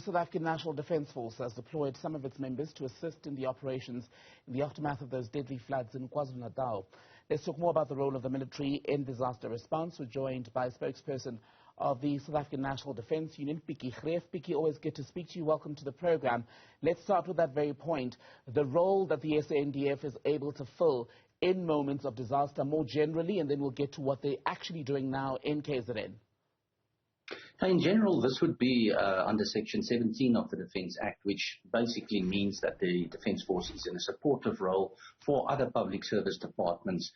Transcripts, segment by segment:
South African National Defence Force has deployed some of its members to assist in the operations in the aftermath of those deadly floods in KwaZulu-Natal. Let's talk more about the role of the military in disaster response. We're joined by a spokesperson of the South African National Defence Union, Pikkie Greeff. Pikkie, always good to speak to you. Welcome to the program. Let's start with that very point, the role that the SNDF is able to fill in moments of disaster more generally, and then we'll get to what they're actually doing now in KZN. In general, this would be under Section 17 of the Defence Act, which basically means that the Defence Force is in a supportive role for other public service departments,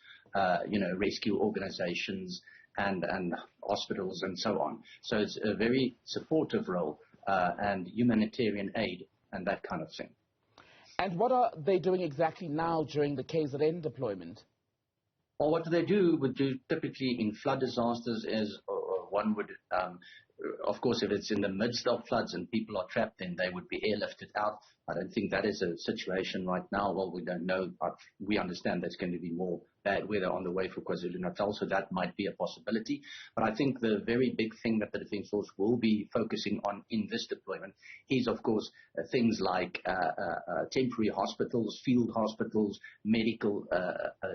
rescue organisations and hospitals and so on. So it's a very supportive role and humanitarian aid and that kind of thing. And what are they doing exactly now during the KZN deployment? Well, what they do would do typically in flood disasters is one would, of course, if it's in the midst of floods and people are trapped, then they would be airlifted out. I don't think that is a situation right now. Well, we don't know, but we understand there's going to be more bad weather on the way for KwaZulu-Natal, so that might be a possibility. But I think the very big thing that the Defence Force will be focusing on in this deployment is, of course, things like temporary hospitals, field hospitals, medical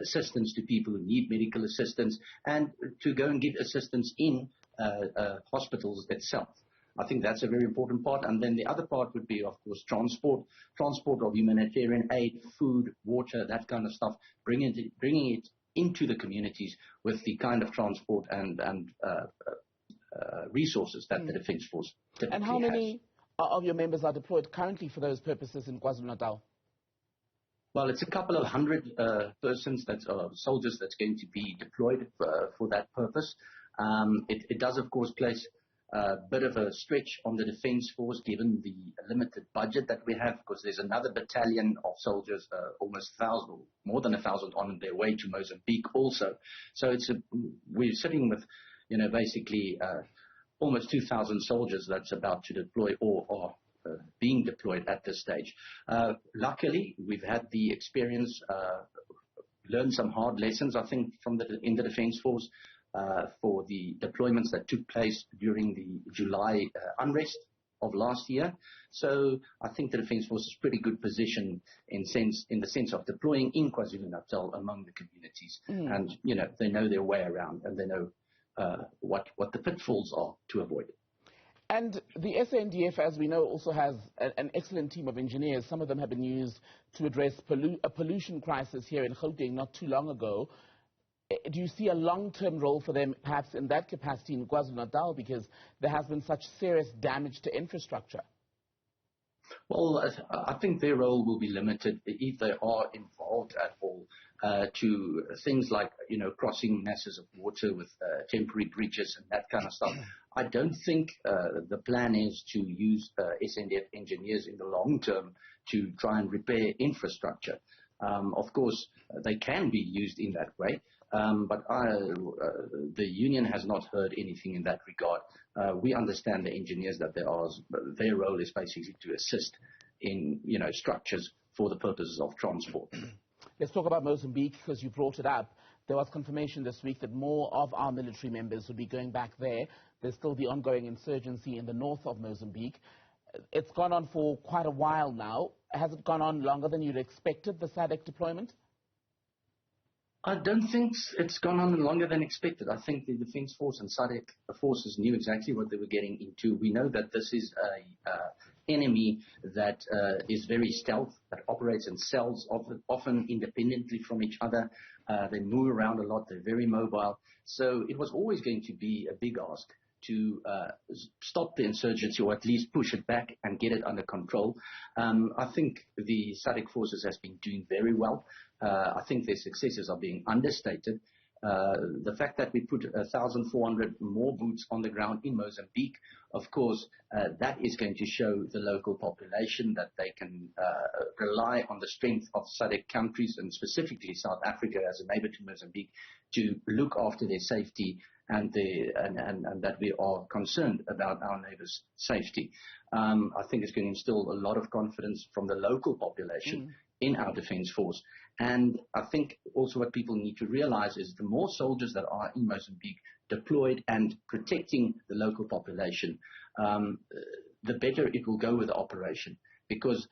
assistance to people who need medical assistance, and to go and give assistance in hospitals itself. I think that's a very important part. And then the other part would be, of course, transport of humanitarian aid, food, water, that kind of stuff, bringing it into the communities with the kind of transport and resources that the Defence Force typically has. And how many of your members are deployed currently for those purposes in KwaZulu-Natal? Well, it's a couple of hundred soldiers that's going to be deployed for that purpose. It does, of course, place a bit of a stretch on the Defence Force given the limited budget that we have, because there's another battalion of soldiers, almost 1,000, more than 1,000 on their way to Mozambique also. So we're sitting with, basically almost 2,000 soldiers that's about to deploy or are being deployed at this stage. Luckily, we've had the experience, learned some hard lessons, I think, in the Defence Force. For the deployments that took place during the July unrest of last year. So I think the Defence Force is pretty good position in the sense of deploying in KwaZulu-Natal among the communities. And, they know their way around and they know what the pitfalls are to avoid. And the SNDF, as we know, also has an excellent team of engineers. Some of them have been used to address a pollution crisis here in Gauteng not too long ago. Do you see a long-term role for them, perhaps in that capacity in KwaZulu-Natal, because there has been such serious damage to infrastructure? Well, I think their role will be limited if they are involved at all to things like, crossing masses of water with temporary bridges and that kind of stuff. I don't think the plan is to use SNDF engineers in the long term to try and repair infrastructure. Of course, they can be used in that way. But the union has not heard anything in that regard. We understand the engineers that their role is basically to assist in structures for the purposes of transport. Let's talk about Mozambique, because you brought it up. There was confirmation this week that more of our military members will be going back there. There's still the ongoing insurgency in the north of Mozambique. It's gone on for quite a while now. Has it gone on longer than you'd expected, the SADC deployment? I don't think it's gone on longer than expected. I think the Defence Force and SADC forces knew exactly what they were getting into. We know that this is an enemy that is very stealth, that operates in cells, often independently from each other. They move around a lot. They're very mobile. So it was always going to be a big ask to stop the insurgency, or at least push it back and get it under control. I think the SADC forces has been doing very well. I think their successes are being understated. The fact that we put 1,400 more boots on the ground in Mozambique, of course, that is going to show the local population that they can rely on the strength of SADC countries, and specifically South Africa as a neighbor to Mozambique, to look after their safety and that we are concerned about our neighbors' safety. I think it's going to instill a lot of confidence from the local population in our Defence Force. And I think also what people need to realize is the more soldiers that are in Mozambique deployed and protecting the local population, the better it will go with the operation, because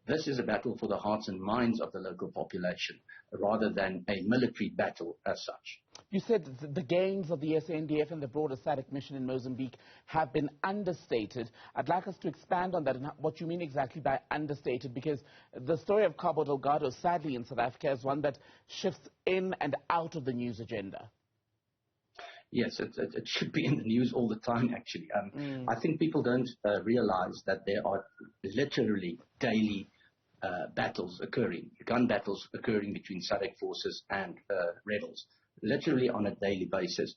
this is a battle for the hearts and minds of the local population rather than a military battle as such. You said the gains of the SNDF and the broader SADC mission in Mozambique have been understated. I'd like us to expand on that and what you mean exactly by understated, because the story of Cabo Delgado, sadly, in South Africa is one that shifts in and out of the news agenda. Yes, it should be in the news all the time, actually. I think people don't realize that there are literally daily battles occurring, gun battles occurring between SADC forces and rebels, literally on a daily basis.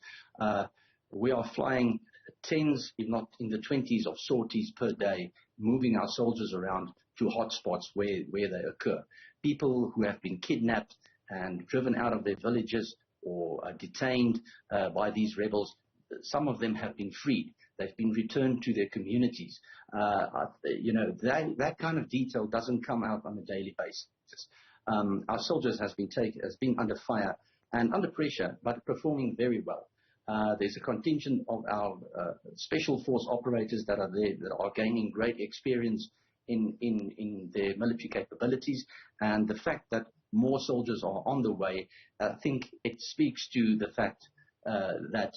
We are flying tens, if not in the 20s, of sorties per day, moving our soldiers around to hotspots where they occur. People who have been kidnapped and driven out of their villages or detained by these rebels, some of them have been freed. They've been returned to their communities. That kind of detail doesn't come out on a daily basis. Our soldiers has been under fire and under pressure, but performing very well. There's a contingent of our special force operators that are there that are gaining great experience in their military capabilities, and the fact that more soldiers are on the way, I think it speaks to the fact that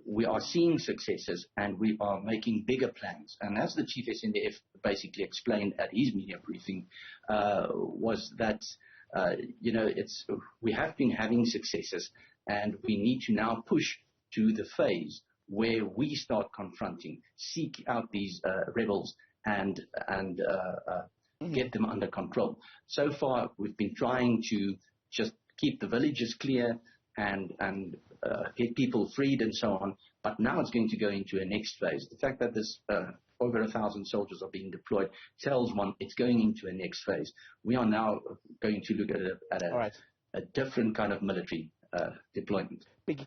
we are seeing successes and we are making bigger plans. And as the Chief SNDF basically explained at his media briefing, was that we have been having successes and we need to now push to the phase where we start confronting, seek out these rebels and get them under control. So far, we've been trying to just keep the villages clear and get people freed and so on. But now it's going to go into a next phase. The fact that this over 1,000 soldiers are being deployed tells one it's going into a next phase. We are now going to look at a different kind of military deployment.